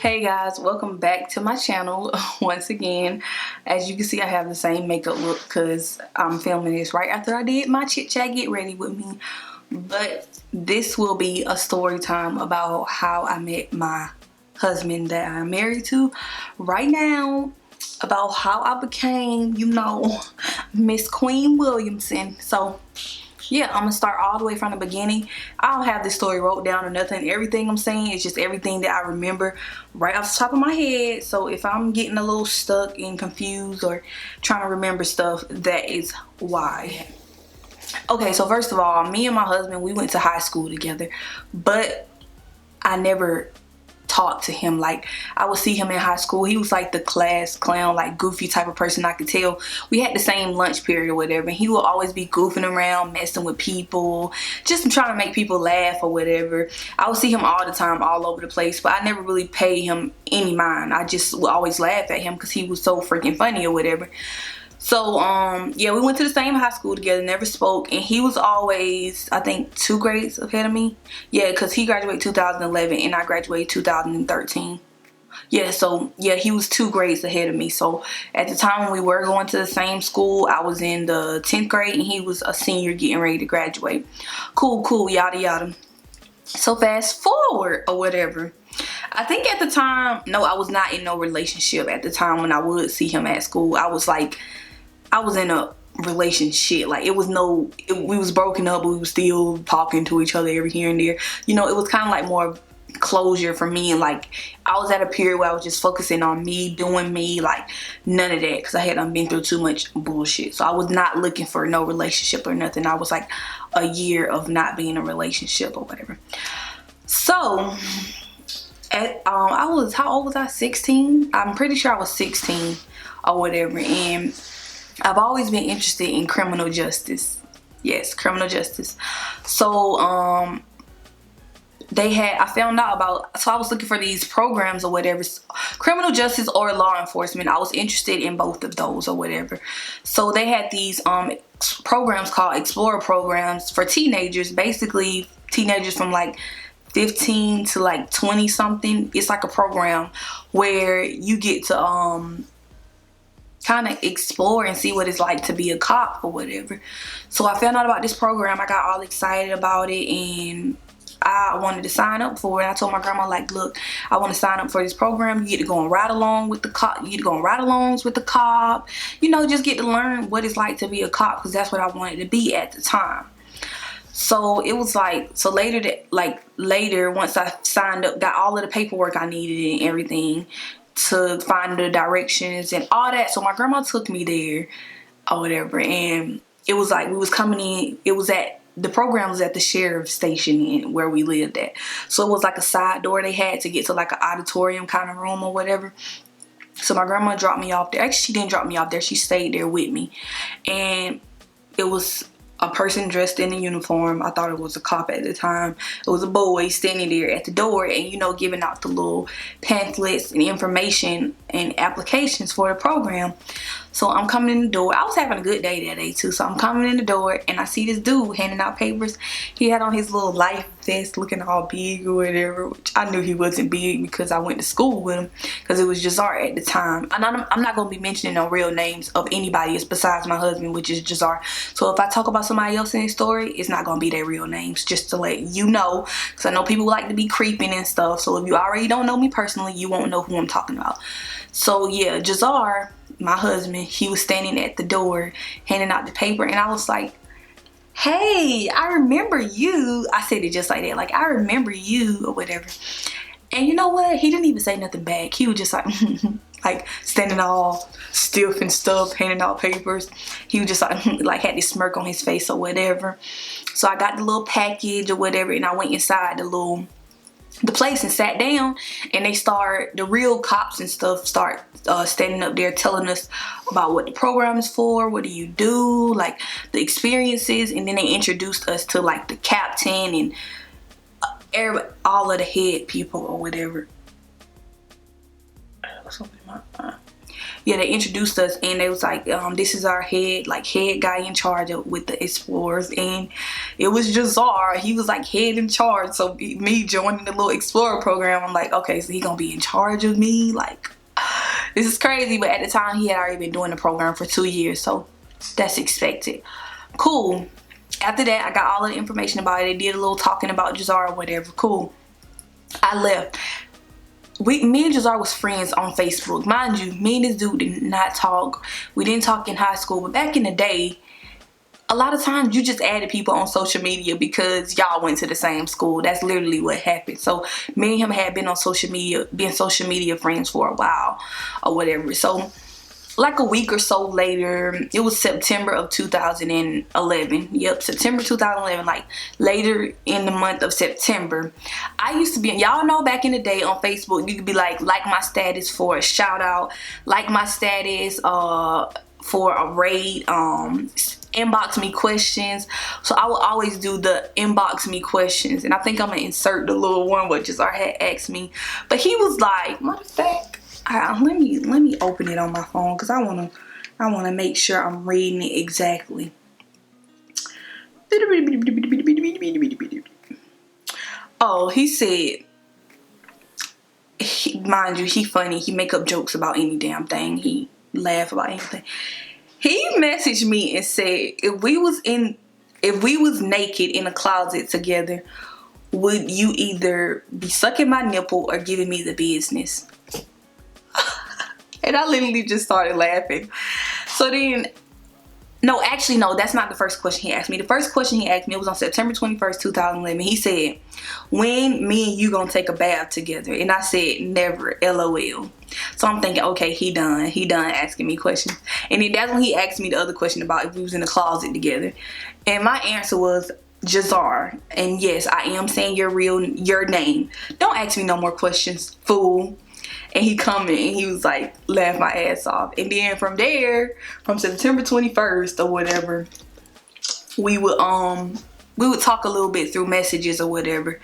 Hey guys, welcome back to my channel once again. As you can see, I have the same makeup look because I'm filming this right after I did my chit chat get ready with me. But this will be a story time about how I met my husband that I'm married to right now, about how I became, Miss Queen Williamson. So yeah, I'm gonna start all the way from the beginning. I don't have this story wrote down or nothing. Everything I'm saying is just everything that I remember right off the top of my head. So if I'm getting a little stuck and confused or trying to remember stuff, that is why. Okay, so first of all, me and my husband, we went to high school together, but I never talk to him. Like, I would see him in high school. He was like the class clown, like goofy type of person. I could tell we had the same lunch period or whatever, and he would always be goofing around, messing with people, just trying to make people laugh or whatever. I would see him all the time, all over the place, but I never really paid him any mind. I just would always laugh at him because he was so freaking funny or whatever. So, yeah, we went to the same high school together, never spoke, and he was always, I think, 2 grades ahead of me. Yeah, because he graduated 2011 and I graduated 2013. Yeah, so, yeah, he was 2 grades ahead of me. So, at the time when we were going to the same school, I was in the 10th grade and he was a senior getting ready to graduate. Cool, yada, yada. So, fast forward or whatever. I think at the time, no, I was not in no relationship at the time when I would see him at school. I was in a relationship. Like, we was broken up, but we was still talking to each other every here and there. You know, it was kind of like more closure for me. And like, I was at a period where I was just focusing on me, doing me, like none of that, because I had been through too much bullshit. So I was not looking for no relationship or nothing. I was like a year of not being in a relationship or whatever. So how old was I? 16? I'm pretty sure I was 16 or whatever. And I've always been interested in criminal justice. Yes, criminal justice. So, I found out about, so I was looking for these programs or whatever, criminal justice or law enforcement. I was interested in both of those or whatever. So they had these programs called Explorer programs for teenagers, basically teenagers from like 15 to like 20 something. It's like a program where you get to kind of explore and see what it's like to be a cop or whatever. So I found out about this program. I got all excited about it and I wanted to sign up for it. I told my grandma, like, look, I want to sign up for this program. You get to go and ride along with the cop. You get to go and ride alongs with the cop. You know, just get to learn what it's like to be a cop, because that's what I wanted to be at the time. So it was like, so later, once I signed up, got all of the paperwork I needed and everything to find the directions and all that. So my grandma took me there or whatever, and it was like we was coming in. The program was at the sheriff's station in where we lived at. So it was like a side door they had to get to like an auditorium kind of room or whatever. So my grandma dropped me off there. Actually, she didn't drop me off there. She stayed there with me, and it was a person dressed in a uniform. I thought it was a cop at the time. It was a boy standing there at the door and, giving out the little pamphlets and information and applications for the program. So I'm coming in the door. I was having a good day that day too. So I'm coming in the door and I see this dude handing out papers. He had on his little life vest looking all big or whatever, which I knew he wasn't big because I went to school with him, because it was Jazar at the time. And I'm not going to be mentioning no real names of anybody besides my husband, which is Jazar. So if I talk about somebody else in the story, it's not going to be their real names, just to let you know, because I know people like to be creeping and stuff. So if you already don't know me personally, you won't know who I'm talking about. So yeah, Jazar, my husband, he was standing at the door handing out the paper, and I was like, hey, I remember you. I said it just like that, like, I remember you or whatever. And you know what? He didn't even say nothing back. He was just like, like standing all stiff and stuff, handing out papers. He was just like had this smirk on his face or whatever. So I got the little package or whatever, and I went inside the place and sat down, and the real cops and stuff start standing up there telling us about what the program is for, what do you do, like the experiences. And then they introduced us to like the captain and all of the head people or whatever. Yeah, they introduced us, and they was like, this is our head guy in charge with the explorers, and it was Jazar. He was like head in charge. So me joining the little explorer program, I'm like, okay, so he gonna be in charge of me? Like, this is crazy. But at the time, he had already been doing the program for 2 years, so that's expected. Cool. After that, I got all of the information about it. They did a little talking about Jazar or whatever. Cool. I left. Me and Jazar was friends on Facebook. Mind you, me and this dude did not talk. We didn't talk in high school, but back in the day, a lot of times you just added people on social media because y'all went to the same school. That's literally what happened. So me and him had been on social media friends for a while or whatever. So like a week or so later, it was September of 2011. Yep, September 2011, like later in the month of September. I used to be, y'all know back in the day on Facebook, you could be like my status for a shout out, like my status for a raid, inbox me questions. So I will always do the inbox me questions, and I think I'm gonna insert the little one what Jazar had asked me. But he was like, matter of fact, let me open it on my phone because I wanna make sure I'm reading it exactly. Oh, he said, mind you, he funny. He make up jokes about any damn thing. He laugh about anything. He messaged me and said, if we was naked in a closet together, would you either be sucking my nipple or giving me the business? And I literally just started laughing. So then, no, actually, no, that's not the first question he asked me. The first question he asked me, it was on September 21st, 2011. He said, when me and you gonna take a bath together? And I said, never, LOL. So I'm thinking, okay, he done asking me questions. And then that's when he asked me the other question about if we was in the closet together. And my answer was Jazar. And yes, I am saying your name. Don't ask me no more questions, fool. And he come in and he was like, laugh my ass off. And then from there, from September 21st or whatever, we would talk a little bit through messages or whatever.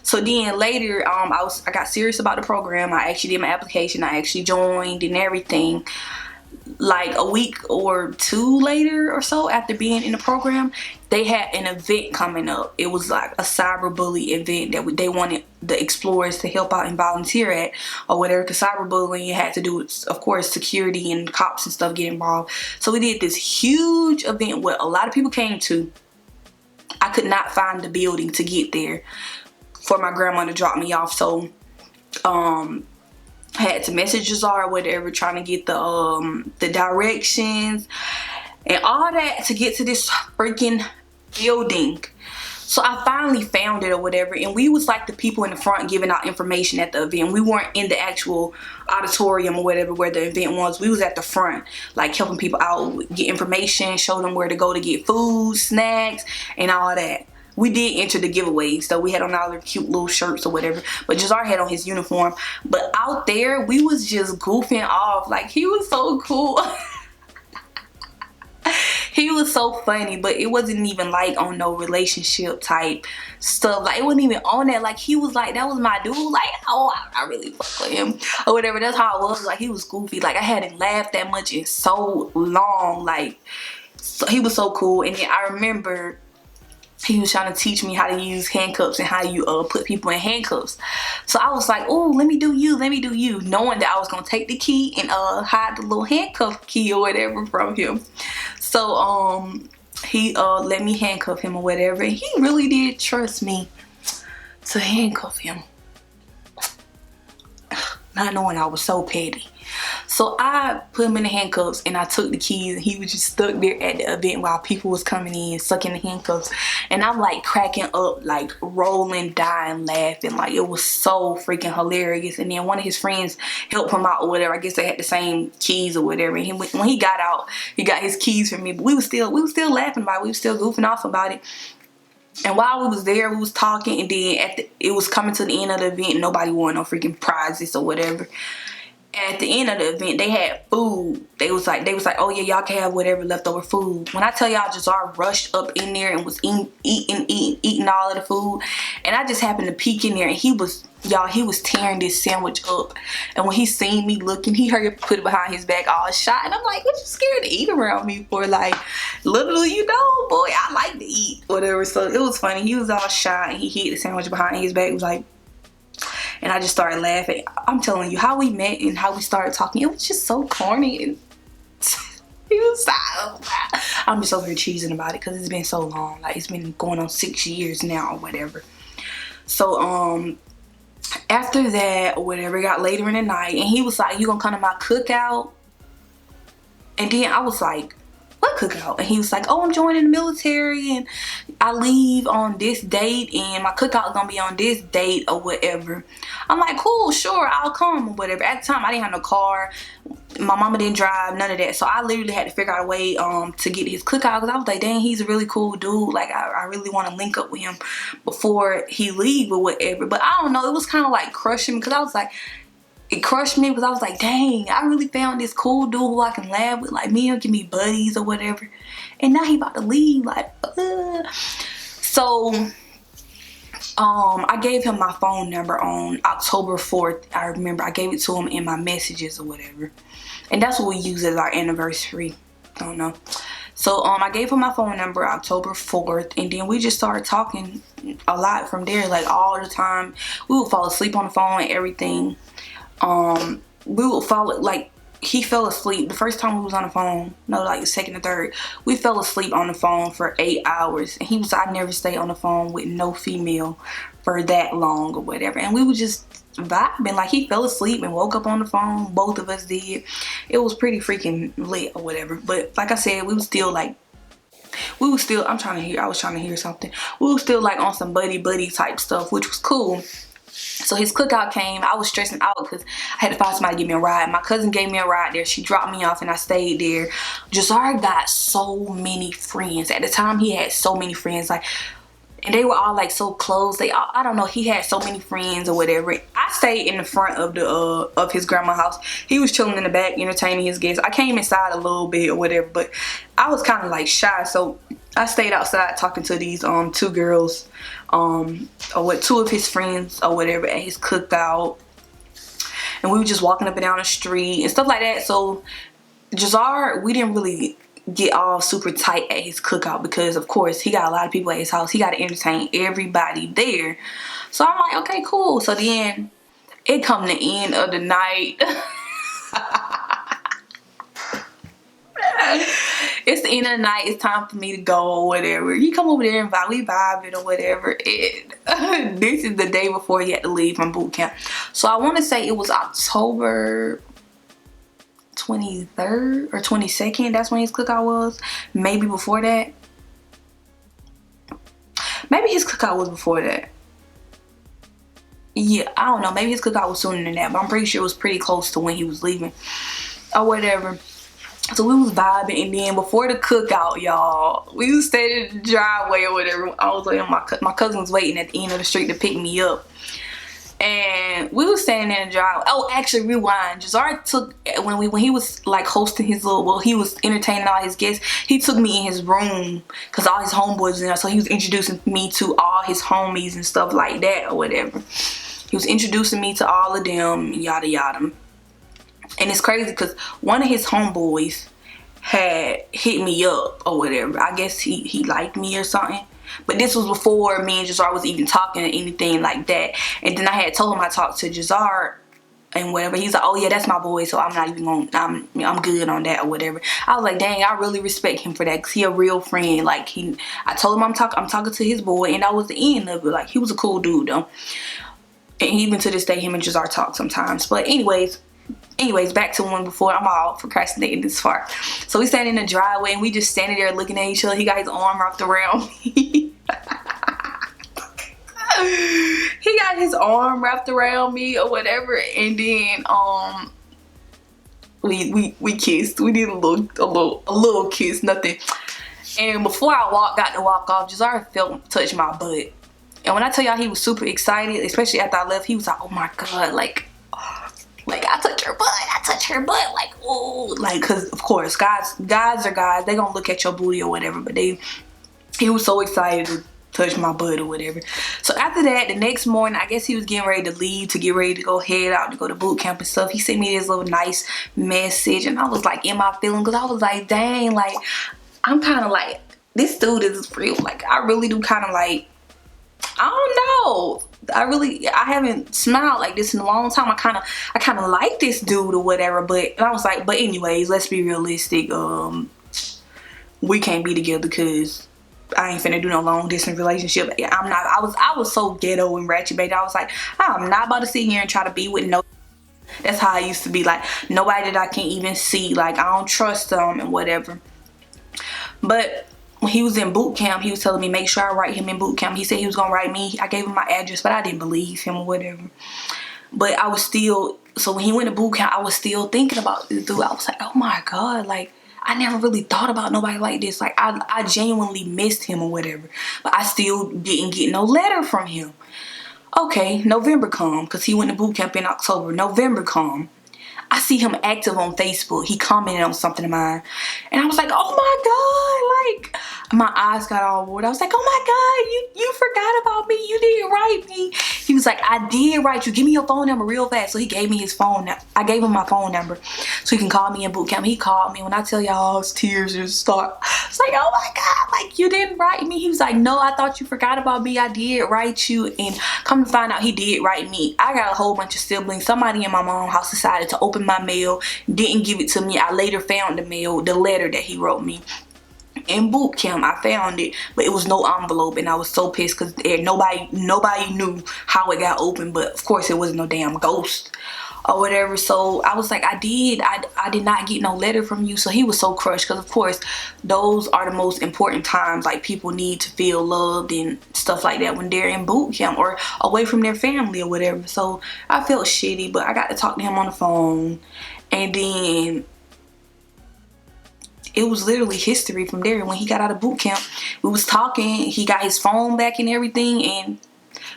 So then later, I got serious about the program. I actually did my application. I actually joined and everything. Like a week or two later or so after being in the program, they had an event coming up. It was like a cyberbully event that they wanted the explorers to help out and volunteer at or whatever, because cyberbullying had to do with, of course, security and cops and stuff get involved. So we did this huge event where a lot of people came to. I could not find the building to get there for my grandma to drop me off. So had to message Jazar or whatever, trying to get the directions and all that to get to this freaking building. So I finally found it or whatever, and we was like the people in the front giving out information at the event. We weren't in the actual auditorium or whatever where the event was. We was at the front, like helping people out, get information, show them where to go to get food, snacks, and all that. We did enter the giveaways, so we had on all our cute little shirts or whatever, but Jazar had on his uniform. But out there, we was just goofing off. Like, he was so cool. He was so funny, but it wasn't even like on no relationship type stuff. Like, it wasn't even on that. Like, he was like, that was my dude. Like, oh, I really fuck with him or whatever. That's how it was. Like, he was goofy. Like, I hadn't laughed that much in so long. Like, so he was so cool. And then I remember he was trying to teach me how to use handcuffs and how you put people in handcuffs. So I was like, oh, let me do you, knowing that I was going to take the key and hide the little handcuff key or whatever from him. So he let me handcuff him or whatever, and he really did trust me to handcuff him, not knowing I was so petty. So I put him in the handcuffs and I took the keys, and he was just stuck there at the event while people was coming in, sucking the handcuffs. And I'm like cracking up, like rolling, dying, laughing. Like, it was so freaking hilarious. And then one of his friends helped him out or whatever. I guess they had the same keys or whatever. And when he got out, he got his keys from me. But we was still laughing about it. We was still goofing off about it. And while we was there, we was talking, and then it was coming to the end of the event. Nobody won no freaking prizes or whatever. At the end of the event, they had food. They was like, oh yeah, y'all can have whatever leftover food. When I tell y'all, Jazar rushed up in there and was eating all of the food. And I just happened to peek in there, and he was tearing this sandwich up. And when he seen me looking, he hurried up, put it behind his back all shot. And I'm like, what you scared to eat around me for? Like, little do you know, boy, I like to eat, whatever. So it was funny. He was all shy, and he hid the sandwich behind his back. It was like, and I just started laughing. I'm telling you, how we met and how we started talking, it was just so corny. And he was I'm just over here cheesing about it because it's been so long. Like, it's been going on 6 years now or whatever. So after that or whatever, it got later in the night, and he was like, you gonna come to my cookout? And then I was like, what cookout? And he was like, oh, I'm joining the military and I leave on this date and my cookout is gonna be on this date or whatever. I'm like, cool, sure, I'll come or whatever. At the time, I didn't have no car. My mama didn't drive, none of that. So I literally had to figure out a way to get his cookout, because I was like, dang, he's a really cool dude. Like, I really want to link up with him before he leave or whatever. But I don't know, it was kind of like crushing me, because I was like, it crushed me because I was like, dang, I really found this cool dude who I can laugh with. Like, me and him can be buddies or whatever. And now he about to leave. Like, So, I gave him my phone number on October 4th. I remember I gave it to him in my messages or whatever. And that's what we use as our anniversary. I don't know. So, I gave him my phone number October 4th. And then we just started talking a lot from there. Like, all the time. We would fall asleep on the phone and everything. We would fall, like, he fell asleep the first time we was on the phone, no, like the second or third, we fell asleep on the phone for 8 hours, and he was, I never stay on the phone with no female for that long or whatever. And we were just vibing. Like, he fell asleep and woke up on the phone, both of us did. It was pretty freaking lit or whatever. But like I said, we was still like, I was trying to hear something. We were still like on some buddy type stuff, which was cool. So his cookout came. I was stressing out because I had to find somebody to give me a ride. My cousin gave me a ride there. She dropped me off and I stayed there. Jazar got so many friends. At the time, he had so many friends. Like, and they were all like so close. I don't know, he had so many friends or whatever. I stayed in the front of the of his grandma's house. He was chilling in the back, entertaining his guests. I came inside a little bit or whatever, but I was kind of like shy, so I stayed outside talking to these two girls, two of his friends or whatever at his cookout, and we were just walking up and down the street and stuff like that. So Jazar, we didn't really get all super tight at his cookout because, of course, he got a lot of people at his house. He got to entertain everybody there. So I'm like, okay, cool. So then it come the end of the night. It's the end of the night. It's time for me to go or whatever. He come over there and we vibing or whatever. And this is the day before he had to leave from boot camp. So I want to say it was October 23rd or 22nd. That's when his cookout was. Maybe before that. Maybe his cookout was before that. Yeah, I don't know. Maybe his cookout was sooner than that, but I'm pretty sure it was pretty close to when he was leaving or whatever. So we was vibing, and then before the cookout, y'all, we was standing in the driveway or whatever. I was waiting. My cousin was waiting at the end of the street to pick me up. And we was standing in the driveway. Oh, actually, rewind. Jazar took, when he was like hosting his he was entertaining all his guests. He took me in his room because all his homeboys in there. So he was introducing me to all his homies and stuff like that or whatever. He was introducing me to all of them, yada yada. And it's crazy because one of his homeboys had hit me up or whatever. I guess he liked me or something. But this was before me and Jazar was even talking or anything like that. And then I had told him I talked to Jazar and whatever. He's like, oh yeah, that's my boy, so I'm not even gonna, I'm good on that or whatever. I was like, dang, I really respect him for that, because he a real friend. Like, I told him I'm talking to his boy, and that was the end of it. Like, he was a cool dude though. And even to this day, him and Jazar talk sometimes. But anyways, back to one before. I'm all procrastinating this far. So we standing in the driveway and we just standing there looking at each other. He got his arm wrapped around me. He got his arm wrapped around me or whatever, and then we kissed. We did a little kiss, nothing. And before I got to walk off, Jazar touched my butt. And when I tell y'all he was super excited, especially after I left, he was like, oh my god, like I touched your butt. butt. I touch her butt. Like, ooh. Like, because, of course, guys are guys. They gonna look at your booty or whatever. But he was so excited to touch my butt or whatever. So after that, the next morning, I guess he was getting ready to leave, to get ready to go head out to go to boot camp and stuff. He sent me this little nice message, and I was like in my feelings, because I was like, dang, like, I'm kind of like, this dude is real. Like, I really do kind of like, I don't know. I haven't smiled like this in a long time. I kind of like this dude or whatever. But I was like, but anyways, let's be realistic. We can't be together because I ain't finna do no long distance relationship. I'm not. I was so ghetto and ratchet, baby. I was like, I'm not about to sit here and try to be with no. That's how I used to be. Like, nobody that I can't even see. Like, I don't trust them and whatever. But when he was in boot camp, he was telling me make sure I write him in boot camp. He said he was gonna write me. I gave him my address, but I didn't believe him or whatever. But I was still, so when he went to boot camp, I was still thinking about this dude. I was like, oh my God, like, I never really thought about nobody like this. Like, I genuinely missed him or whatever. But I still didn't get no letter from him. Okay, November come, because he went to boot camp in October. November come. I see him active on Facebook. He commented on something of mine. And I was like, oh my God. Like, my eyes got all wet. I was like, oh my God, you forgot about me. You didn't write me. He was like, I did write you. Give me your phone number real fast. So he gave me his phone. I gave him my phone number so he can call me in boot camp. He called me. When I tell y'all, tears just start. It's like, oh my God, like, you didn't write me. He was like, no, I thought you forgot about me. I did write you. And come to find out, he did write me. I got a whole bunch of siblings. Somebody in my mom's house decided to open my mail, didn't give it to me. I later found the mail, the letter that he wrote me. In boot camp, I found it, but it was no envelope, and I was so pissed because nobody knew how it got opened. But of course, it wasn't no damn ghost or whatever. So I was like, I did not get no letter from you. So he was so crushed, because of course, those are the most important times. Like, people need to feel loved and stuff like that when they're in boot camp or away from their family or whatever. So I felt shitty, but I got to talk to him on the phone, and then it was literally history from there. When he got out of boot camp, we was talking, he got his phone back and everything, and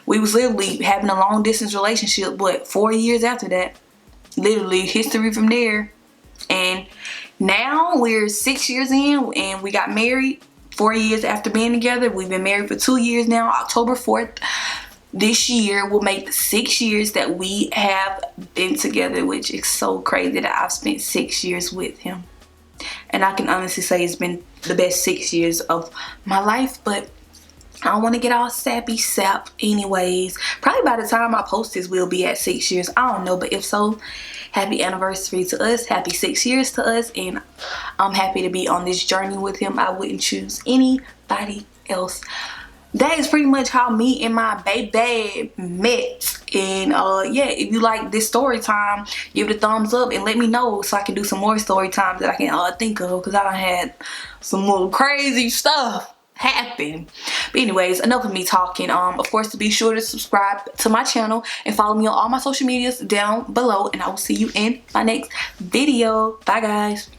we was literally having a long distance relationship. But 4 years after that, literally history from there. And now we're 6 years in, and we got married 4 years after being together. We've been married for 2 years now. October 4th this year will make 6 years that we have been together, which is so crazy that I've spent 6 years with him. And I can honestly say it's been the best 6 years of my life. But I don't want to get all sappy sap anyways. Probably by the time I post this, we'll be at 6 years. I don't know, but if so, happy anniversary to us. Happy 6 years to us. And I'm happy to be on this journey with him. I wouldn't choose anybody else. That is pretty much how me and my baby met. And yeah, if you like this story time, give it a thumbs up and let me know so I can do some more story times that I can think of, because I done had some little crazy stuff happen. But anyways, enough of me talking. Of course, to be sure to subscribe to my channel and follow me on all my social medias down below, and I will see you in my next video. Bye guys.